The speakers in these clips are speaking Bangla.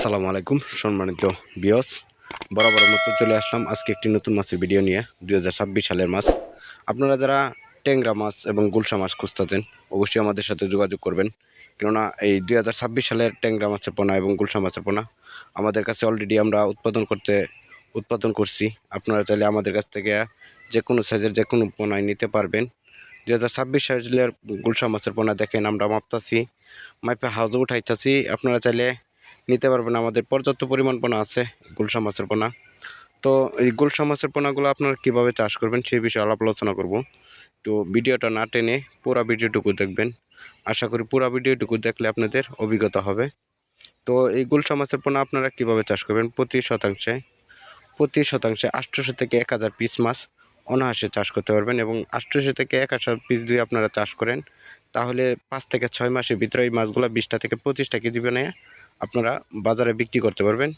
আসসালামু আলাইকুম সম্মানিত ভিউয়ার্স, বরাবরের মতো চলে আসলাম আজকে একটি নতুন মাছের ভিডিও নিয়ে। 2026 সালের মাছ। আপনারা যারা ট্যাংরা মাছ এবং গুলশা মাছ খুঁজতেছেন অবশ্যই আমাদের সাথে যোগাযোগ করবেন, কেননা এই 2026 সালের ট্যাংরা মাছের পোনা এবং গুলশা মাছের পোনা আমাদের কাছে অলরেডি আমরা উৎপাদন করছি। আপনারা চাইলে আমাদের কাছ থেকে যে কোনো সাইজের যে কোনো পোনায় নিতে পারবেন। 2026 সালের গুলশা মাছের পোনা দেখেন আমরা মাপতাছি, মাইপে হাউজে উঠাইতেছি। আপনারা চাইলে নিতে পারবেন, আমাদের পর্যাপ্ত পরিমাণ পোনা আছে গুলশা মাছের পোনা। তো এই গুলশা মাছের পোনাগুলো আপনারা কীভাবে চাষ করবেন সেই বিষয়ে আলাপ আলোচনা করব। তো ভিডিওটা না টেনে পুরো ভিডিওটুকু দেখবেন। আশা করি পুরো ভিডিওটুকু দেখলে আপনাদের অভিজ্ঞতা হবে। তো এই গুলশা মাছের পোনা আপনারা কীভাবে চাষ করবেন, প্রতি শতাংশে 800 থেকে 1000 পিস মাছ অনায়াসে চাষ করতে পারবেন। এবং 800 থেকে 1000 পিস যদি আপনারা চাষ করেন তাহলে 5 থেকে 6 মাসের ভিতরে এই মাছগুলো 20টা থেকে 25টা কেজি বানিয়ে আপনারা বাজারে বিক্রি করতে পারবেন।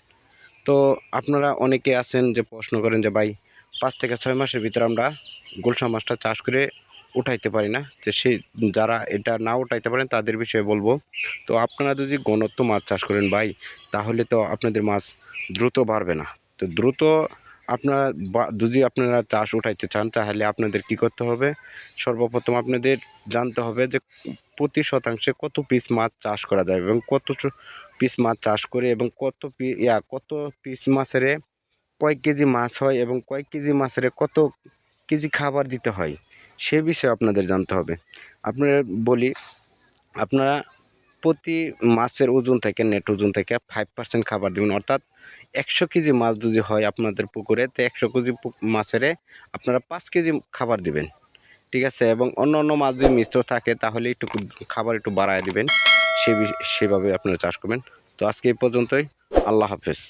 তো আপনারা অনেকে আছেন যে প্রশ্ন করেন যে ভাই 5 থেকে 6 মাসের ভিতরে আমরা গুলশা মাছটা চাষ করে উঠাইতে পারি না। যে সেই যারা এটা না উঠাইতে পারেন তাদের বিষয়ে বলবো। তো আপনারা যদি ঘনত্ব মাছ চাষ করেন ভাই, তাহলে তো আপনাদের মাছ দ্রুত বাড়বে না। তো দ্রুত আপনারা যদি আপনারা চাষ উঠাইতে চান তাহলে আপনাদের কি করতে হবে, সর্বপ্রথম আপনাদের জানতে হবে যে প্রতি শতাংশে কত পিস মাছ চাষ করা যায় এবং কত পিস মাছ চাষ করে এবং কত পিস মাছের কয় কেজি মাছ হয় এবং কয় কেজি মাছের কত কেজি খাবার দিতে হয় সে বিষয়ে আপনাদের জানতে হবে। আপনারা বলি, আপনারা প্রতি মাছের ওজন থেকে নেট ওজন থেকে 5% খাবার দেবেন। অর্থাৎ 100 কেজি মাছ যদি হয় আপনাদের পুকুরে, তো 100 কেজি মাছের আপনারা 5 কেজি খাবার দিবেন, ঠিক আছে। এবং অন্য অন্য মাছ যদি মিশ্র থাকে তাহলে একটু খাবার একটু বাড়ায় দিবেন। সেভাবে আপনারা চাষ করবেন। তো আজকে এই পর্যন্তই। আল্লাহ হাফেজ।